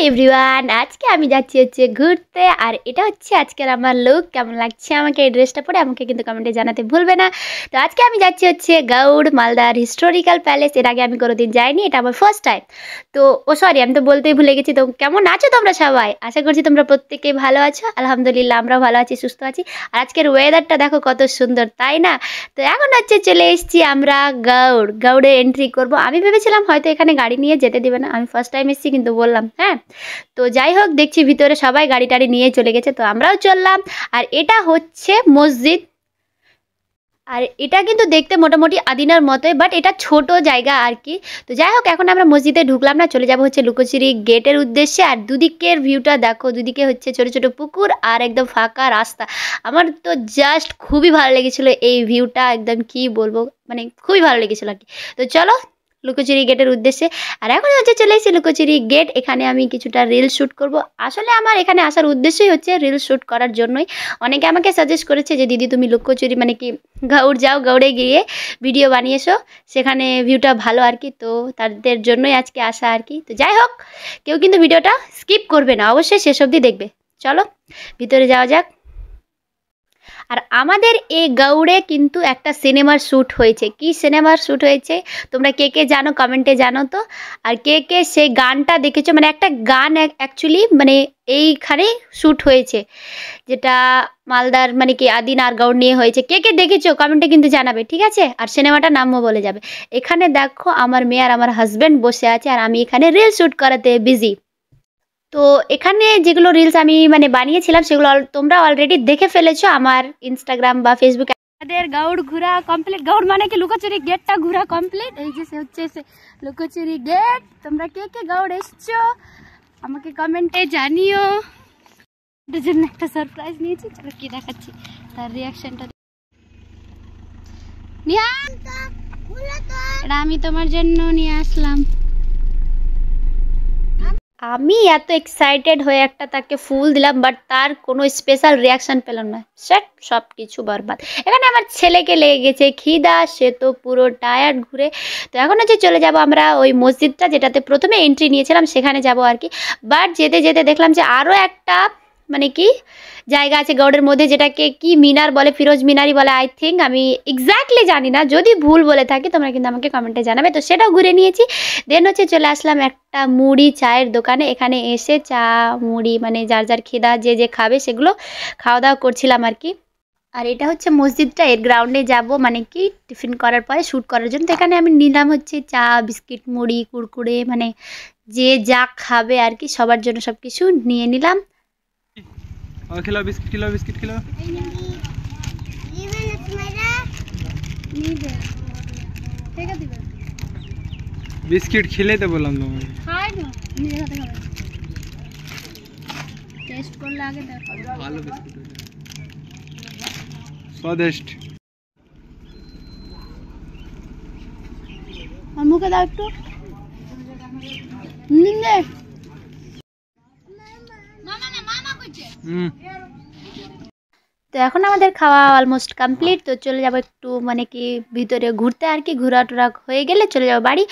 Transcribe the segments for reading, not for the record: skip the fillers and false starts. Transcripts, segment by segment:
Everyone, আজকে আমি যাচ্ছি হচ্ছে ঘুরতে। আর এটা হচ্ছে আজকের আমার লুক। কেমন লাগছে আমাকে এই ড্রেসটা পরে আমাকে কিন্তু কমেন্টে জানাতে ভুলবে না। তো আজকে আমি যাচ্ছি হচ্ছে গৌড় মালদার হিস্টোরিক্যাল প্যালেস। এর আগে আমি কোনোদিন যাইনি, এটা আমার ফার্স্ট টাইম। তো সরি, আমি তো বলতেই ভুলে গেছি। তো কেমন আছো তোমরা সবাই? আশা করছি তোমরা প্রত্যেকেই ভালো আছো। আলহামদুলিল্লাহ, আমরাও ভালো আছি, সুস্থ আছি। আর আজকের ওয়েদারটা দেখো কত সুন্দর, তাই না? তো এখন হচ্ছে চলে এসেছি আমরা গৌড়ে এন্ট্রি করব। আমি ভেবেছিলাম হয়তো এখানে গাড়ি নিয়ে যেতে দিবে না, আমি ফার্স্ট টাইম এসেছি কিন্তু বললাম। হ্যাঁ, তো যাই হোক, দেখছি ভিতরে সবাই গাড়ি টাড়ি নিয়ে চলে গেছে, তো আমরাও চললাম। আর এটা হচ্ছে মসজিদ। আর এটা কিন্তু দেখতে মোটামুটি আদিনার মতোই, বাট এটা ছোট জায়গা আর কি। তো যাই হোক, এখন আমরা মসজিদে ঢুকলাম না, চলে যাব হচ্ছে লুকোচুরি গেটের উদ্দেশ্যে। আর দুদিকের ভিউটা দেখো, দুদিকে হচ্ছে ছোট ছোট পুকুর আর একদম ফাঁকা রাস্তা। আমার তো জাস্ট খুবই ভালো লেগেছিলো এই ভিউটা, একদম কি বলবো, মানে খুবই ভালো লেগেছিলো আর কি। তো চলো লুকোচুরি গেটের উদ্দেশ্যে। আর এখন হচ্ছে চলে এসেছি লুকোচুরি গেট। এখানে আমি কিছুটা রিল শ্যুট করব। আসলে আমার এখানে আসার উদ্দেশ্যই হচ্ছে রিল শ্যুট করার জন্যই। অনেকে আমাকে সাজেস্ট করেছে যে দিদি তুমি লুকোচুরি মানে কি গৌড় যাও, গৌড়ে গিয়ে ভিডিও বানিয়েছো, সেখানে ভিউটা ভালো আর কি। তো তাদের জন্যই আজকে আসা আর কি। তো যাই হোক, কেউ কিন্তু ভিডিওটা স্কিপ করবে না, অবশ্যই শেষ অবধি দেখবে। চলো ভিতরে যাওয়া যাক। আর আমাদের এই গৌড়ে কিন্তু একটা সিনেমার শ্যুট হয়েছে। কি সিনেমার শ্যুট হয়েছে তোমরা কে কে জানো কমেন্টে জানো তো। আর কে কে সেই গানটা দেখেছো, মানে একটা গান অ্যাকচুয়ালি মানে এইখানে শ্যুট হয়েছে, যেটা মালদার মানে কি আদিন আর গৌড় নিয়ে হয়েছে। কে কে দেখেছো কমেন্টে কিন্তু জানাবে, ঠিক আছে? আর সিনেমাটার নামও বলে যাবে। এখানে দেখো আমার মেয়ে আর আমার হাজব্যান্ড বসে আছে, আর আমি এখানে রিল শ্যুট করাতে বিজি। তো এখানে যেগুলো রিলস আমি মানে বানিয়েছিলাম সেগুলো তোমরা অলরেডি দেখে ফেলেছো আমার ইনস্টাগ্রাম বা ফেসবুকে। আমাদের গৌড় ঘোরা কমপ্লিট। গৌড় মানে কি লুকোচুরি গেটটা ঘোরা কমপ্লিট। এই যে হচ্ছে সে লুকোচুরি গেট। তোমরা কে কে গৌড় এসছো আমাকে কমেন্টে জানিও। এটার জন্য একটা সারপ্রাইজ নিয়েছি, চলো কি দেখাচ্ছি তার রিয়াকশনটা। এটা আমি তোমার জন্য নিয়ে আসলাম। আমি এত এক্সাইটেড হয়ে একটা তাকে ফুল দিলাম, বাট তার কোনো স্পেশাল রিয়াকশন পেলাম না। সেট সব কিছু বরবাদ। এখানে আমার ছেলেকে লেগে গেছে খিদা, সে তো পুরো টায়ার্ড ঘুরে। তো এখন হচ্ছে চলে যাব আমরা ওই মসজিদটা যেটাতে প্রথমে এন্ট্রি নিয়েছিলাম সেখানে যাব আর কি। বাট যেতে যেতে দেখলাম যে আরও একটা মানে কি জায়গা আছে গৌড়ের মধ্যে, যেটাকে কি মিনার বলে, ফিরোজ মিনারই বলে আই থিঙ্ক। আমি এক্স্যাক্টলি জানি না, যদি ভুল বলে থাকি তোমরা কিন্তু আমাকে কমেন্টে জানাবে। তো সেটাও ঘুরে নিয়েছি। দেন হচ্ছে চলে আসলাম একটা মুড়ি চায়ের দোকানে। এখানে এসে চা মুড়ি মানে যার যার খিদা যে যে খাবে সেগুলো খাওয়া দাওয়া করছিলাম আর কি। আর এটা হচ্ছে মসজিদটা, এর গ্রাউন্ডে যাব মানে কি টিফিন করার পরে শ্যুট করার জন্য। তো এখানে আমি নিলাম হচ্ছে চা, বিস্কিট, মুড়ি, কুরকুরে, মানে যে যা খাবে আর কি সবার জন্য সব কিছু নিয়ে নিলাম। खिलाओ बिस्किट, खिलाओ बिस्किट, खिलाओ बिस्किट खिले तो बोललाम তোমাকে খাই না, নিজে হাতে খাবে। টেস্ট করলে আগে দেখো, ভালো বিস্কিট হয়েছে, स्वादिष्ट। আর মুখে দাও একটু নিলে। তো এখন আমাদের খাওয়া অলমোস্ট কমপ্লিট। তো চলে যাব একটু মানে কি ভিতরে ঘুরতে আর কি। ঘোরা টোরা হয়ে গেলে চলে যাব বাড়ি।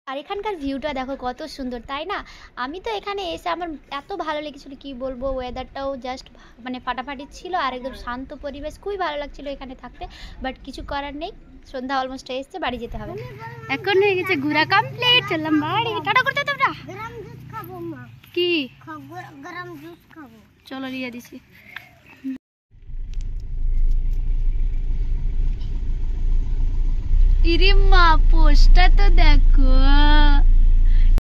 আর এখানকার ভিউটা দেখো কত সুন্দর, তাই না? আমি তো এখানে এসে আমার এত ভালো লেগেছিল কি বলবো। ওয়েদারটাও জাস্ট মানে ফাটাফাটি ছিল, আর একদম শান্ত পরিবেশ, খুবই ভালো লাগছিল এখানে থাকতে। বাট কিছু করার নেই, সন্ধ্যা অলমোস্ট এসছে, বাড়ি যেতে হবে। এখন হয়ে গেছে ঘোরা কমপ্লিট, চললাম বাড়ি। টাটা করতে তোমরা কি গরম জুস খাবো, চলো নিয়ে দিছি। ইরে মা পোস্টটা তো দেখো।